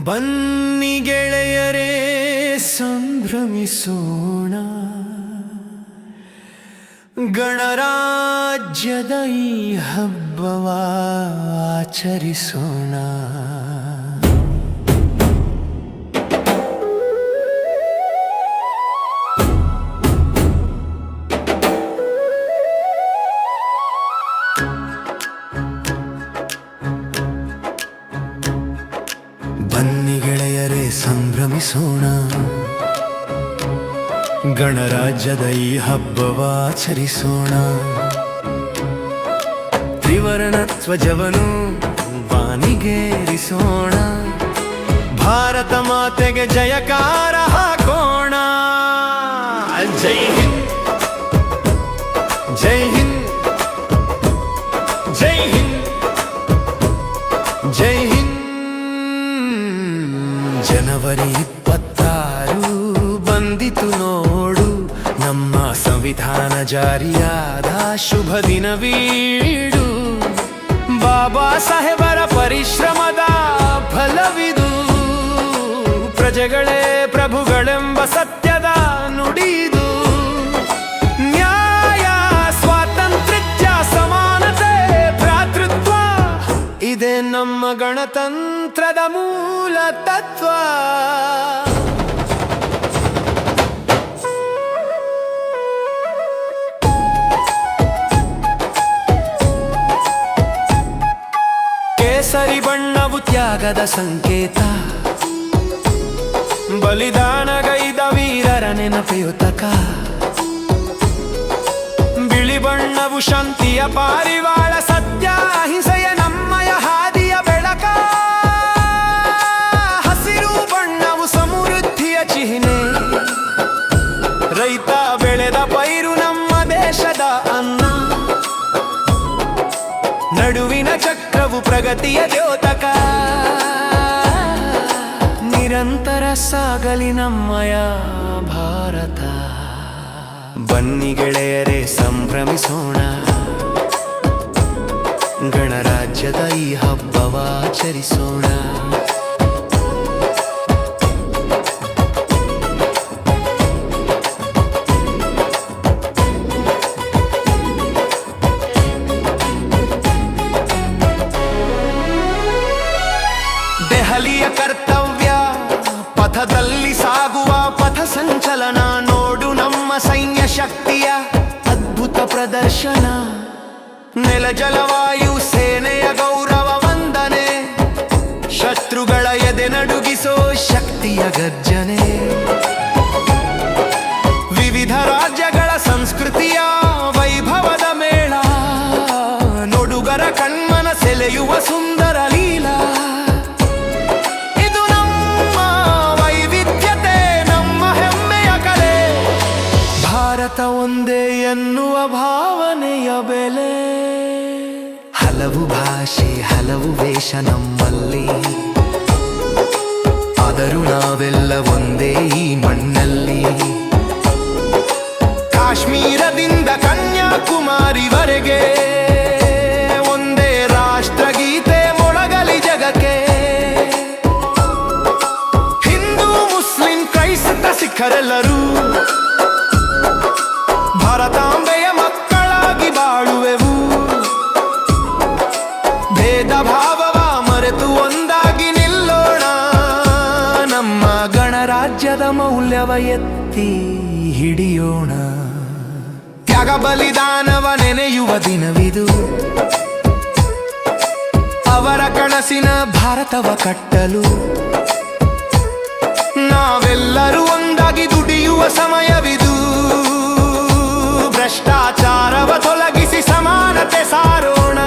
ಬನ್ನಿ ಗೆಳೆಯರೇ ಸಂಭ್ರಮಿಸೋಣ, ಗಣರಾಜ್ಯದ ಈ ಹಬ್ಬವ ಆಚರಿಸೋಣ. ಬನ್ನಿ ಗೆಳೆಯರೇ ಸಂಭ್ರಮಿಸೋಣ, ಗಣರಾಜ್ಯದ ಈ ಹಬ್ಬವ ಆಚರಿಸೋಣ. ತ್ರಿವರ್ಣ ಧ್ವಜವನ್ನು ಬಾನಿಗೇರಿಸೋಣ, ಭಾರತ ಮಾತೆಗೆ ಜಯಕಾರ ಹಾಕೋಣ. ಜೈ ಹಿಂದ್, ಜೈ ಹಿಂದ್, ಜೈ ಹಿಂದ್, ಜೈ ಹಿಂದ್. ಜನವರಿ 26 ಬಂದಿತು ನೋಡು, ನಮ್ಮ ಸಂವಿಧಾನ ಜಾರಿಯಾದ ಶುಭ ದಿನವೀಡು. ಬಾಬಾ ಸಾಹೇಬರ ಪರಿಶ್ರಮದ ಫಲವಿದು, ಪ್ರಜೆಗಳೇ ಪ್ರಭುಗಳೆಂಬ ಸತ್ಯದ ನುಡಿದು. ನ್ಯಾಯ, ಸ್ವಾತಂತ್ರ್ಯ, ಸಮಾನತೆ, ಭ್ರಾತೃತ್ವ, ಇದೇ ನಮ್ಮ ಗಣತಂತ್ರದ ಮೂಲ ತತ್ವ. ಕೇಸರಿ ಬಣ್ಣವು ತ್ಯಾಗದ ಸಂಕೇತ, ಬಲಿದಾನಗೈದ ವೀರರ ನೆನಪೆಯುತಕ. ಬಿಳಿ ಬಣ್ಣವು ಶಾಂತಿಯ ಪಾರಿವಾಳ, ಸತ್ಯ ಅಹಿಂಸೆಯ ನಮ್ಮಯ ಹಾದಿಯ ಬೆಳಕ. ಹಸಿರು ಬಣ್ಣವು ಸಮೃದ್ಧಿಯ ಚಿಹ್ನೆ, ರೈತ ಬೆಳೆದ ಪೈರು ನಮ್ಮ ದೇಶದ ಅನ್ನ. ನಡುವಿನ ಚಕ್ರವು ಪ್ರಗತಿಯ ದ್ಯೋತಕ, ನಿರಂತರ ಸಾಗಲಿ ನಮ್ಮಯ ಭಾರತ. ಬನ್ನಿ ಗೆಳೆಯರೇ ಸಂಭ್ರಮಿಸೋಣ, ಗಣರಾಜ್ಯದ ಈ ಹಬ್ಬವ ಆಚರಿಸೋಣ. ದೆಹಲಿಯ ಕರ್ತವ್ಯ ಪಥದಲ್ಲಿ ಸಾಗುವ ಪಥ ಸಂಚಲನ, ನೋಡು ನಮ್ಮ ಸೈನ್ಯ ಶಕ್ತಿಯ ಅದ್ಭುತ ಪ್ರದರ್ಶನ. ನೆಲ ಜಲವಾಯು ಸೇನೆಯ ಗೌರವ ವಂದನೆ, ಶತ್ರುಗಳ ಎದೆ ನಡುಗಿಸೋ ಶಕ್ತಿಯ ಗರ್ಜನೆ. ವಿವಿಧ ರಾಜ್ಯಗಳ ಸಂಸ್ಕೃತಿಯ ವೈಭವದ ಮೇಳ, ನೋಡುಗರ ಕಣ್ಮನ ಸೆಳೆಯುವ ಸುಂದರ ಲೀಲಾ. ಭಾರತ ಒಂದೇ ಎನ್ನುವ ಭಾವನೆಯ ಬೆಲೆ. ಹಲವು ಭಾಷೆ ಹಲವು ವೇಷ ನಮ್ಮಲ್ಲಿ, ಆದರೂ ನಾವೆಲ್ಲ ಒಂದೇ ಈ ಮಣ್ಣಲ್ಲಿ. ಕಾಶ್ಮೀರದಿಂದ ಕನ್ಯಾಕುಮಾರಿವರೆಗೆ ಒಂದೇ ರಾಷ್ಟ್ರಗೀತೆ ಮೊಳಗಲಿ ಜಗಕ್ಕೆ. ಹಿಂದೂ ಮುಸ್ಲಿಂ ಕ್ರೈಸ್ತ ಸಿಖ್ಖರೆಲ್ಲರೂ ಭಾರತಾಂಬೆಯ ಮಕ್ಕಳಾಗಿ ಬಾಳುವೆವು. ಭೇದ ಭಾವವ ಮರೆತು ಒಂದಾಗಿ ನಿಲ್ಲೋಣ, ನಮ್ಮ ಗಣರಾಜ್ಯದ ಮೌಲ್ಯವ ಎತ್ತಿ ಹಿಡಿಯೋಣ. ತ್ಯಾಗ ಬಲಿದಾನವ ನೆನೆಯುವ ದಿನವಿದು, ಅವರ ಕನಸಿನ ಭಾರತವ ಕಟ್ಟಲು. ನಾವೆಲ್ಲರೂ ಒಂದಾಗಿ ದುಡಿಯುವ ಸಮಯವಿದು, ಭ್ರಷ್ಟಾಚಾರವ ತೊಲಗಿಸಿ ಸಮಾನತೆ ಸಾರೋಣ.